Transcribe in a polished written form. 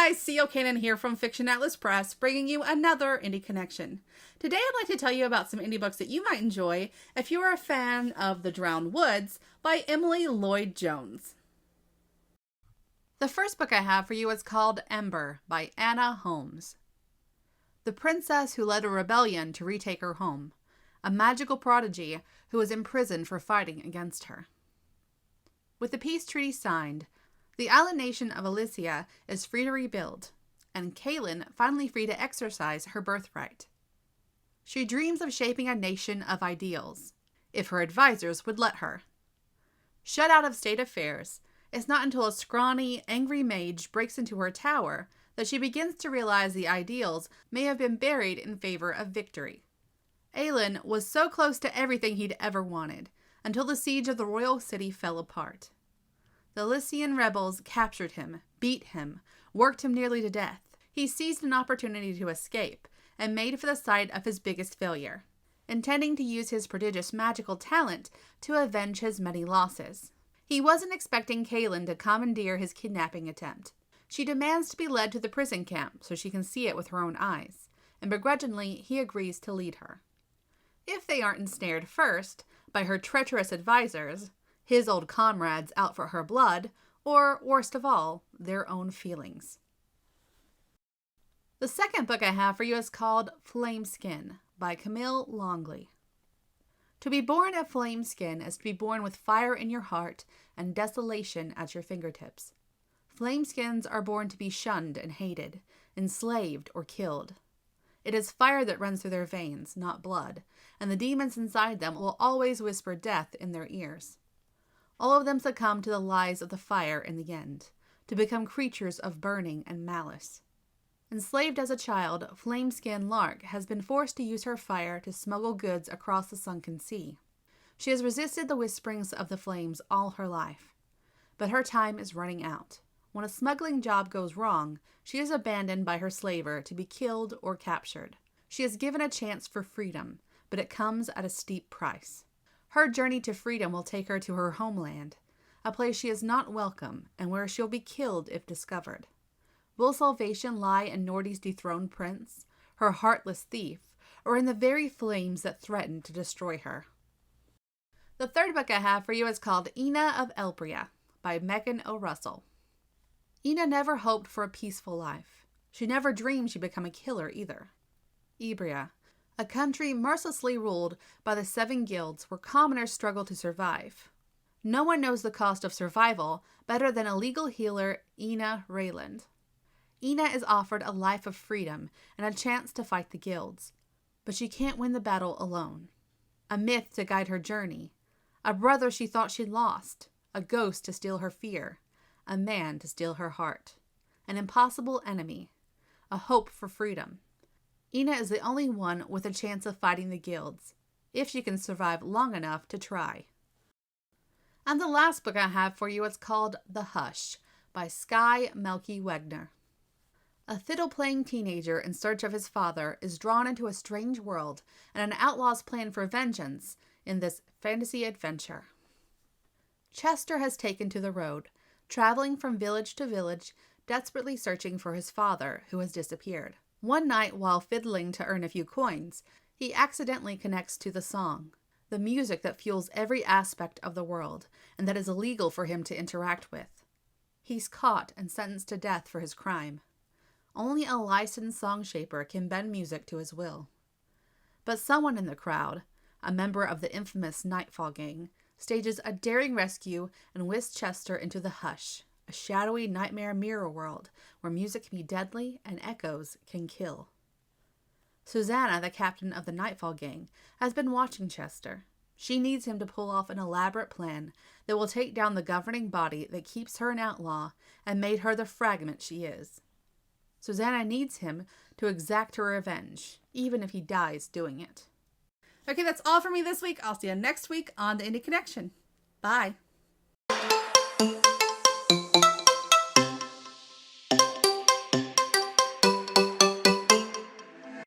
guys, C.O. Cannon here from Fiction Atlas Press, bringing you another Indie Connection. Today I'd like to tell you about some indie books that you might enjoy if you are a fan of The Drowned Woods by Emily Lloyd Jones. The first book I have for you is called Ember by Anna Holmes. The princess who led a rebellion to retake her home, a magical prodigy who was imprisoned for fighting against her. With the peace treaty signed, the island nation of Elysia is free to rebuild, and Kaylin finally free to exercise her birthright. She dreams of shaping a nation of ideals, if her advisors would let her. Shut out of state affairs, it's not until a scrawny, angry mage breaks into her tower that she begins to realize the ideals may have been buried in favor of victory. Aelin was so close to everything he'd ever wanted, until the siege of the royal city fell apart. The Elysian rebels captured him, beat him, worked him nearly to death. He seized an opportunity to escape and made for the site of his biggest failure, intending to use his prodigious magical talent to avenge his many losses. He wasn't expecting Kaylin to commandeer his kidnapping attempt. She demands to be led to the prison camp so she can see it with her own eyes, and begrudgingly he agrees to lead her. If they aren't ensnared first by her treacherous advisors, his old comrades out for her blood, or, worst of all, their own feelings. The second book I have for you is called Flame Skin by Camille Longley. To be born a flame skin is to be born with fire in your heart and desolation at your fingertips. Flame skins are born to be shunned and hated, enslaved or killed. It is fire that runs through their veins, not blood, and the demons inside them will always whisper death in their ears. All of them succumb to the lies of the fire in the end, to become creatures of burning and malice. Enslaved as a child, Flameskin Lark has been forced to use her fire to smuggle goods across the sunken sea. She has resisted the whisperings of the flames all her life, but her time is running out. When a smuggling job goes wrong, she is abandoned by her slaver to be killed or captured. She is given a chance for freedom, but it comes at a steep price. Her journey to freedom will take her to her homeland, a place she is not welcome and where she'll be killed if discovered. Will salvation lie in Nordy's dethroned prince, her heartless thief, or in the very flames that threaten to destroy her? The third book I have for you is called Ina of Elbria by Megan O. Russell. Ina never hoped for a peaceful life. She never dreamed she'd become a killer either. Ebria, a country mercilessly ruled by the 7 guilds where commoners struggle to survive. No one knows the cost of survival better than a legal healer, Ina Rayland. Ina is offered a life of freedom and a chance to fight the guilds, but she can't win the battle alone. A myth to guide her journey, a brother she thought she'd lost, a ghost to steal her fear, a man to steal her heart, an impossible enemy, a hope for freedom. Ina is the only one with a chance of fighting the guilds, if she can survive long enough to try. And the last book I have for you is called The Hush by Skye Melki-Wegner. A fiddle-playing teenager in search of his father is drawn into a strange world and an outlaw's plan for vengeance in this fantasy adventure. Chester has taken to the road, traveling from village to village, desperately searching for his father, who has disappeared. One night, while fiddling to earn a few coins, he accidentally connects to the song, the music that fuels every aspect of the world, and that is illegal for him to interact with. He's caught and sentenced to death for his crime. Only a licensed song shaper can bend music to his will. But someone in the crowd, a member of the infamous Nightfall Gang, stages a daring rescue and whisks Chester into the Hush, a shadowy nightmare mirror world where music can be deadly and echoes can kill. Susanna, the captain of the Nightfall Gang, has been watching Chester. She needs him to pull off an elaborate plan that will take down the governing body that keeps her an outlaw and made her the fragment she is. Susanna needs him to exact her revenge, even if he dies doing it. Okay, that's all for me this week. I'll see you next week on the Indie Connection. Bye.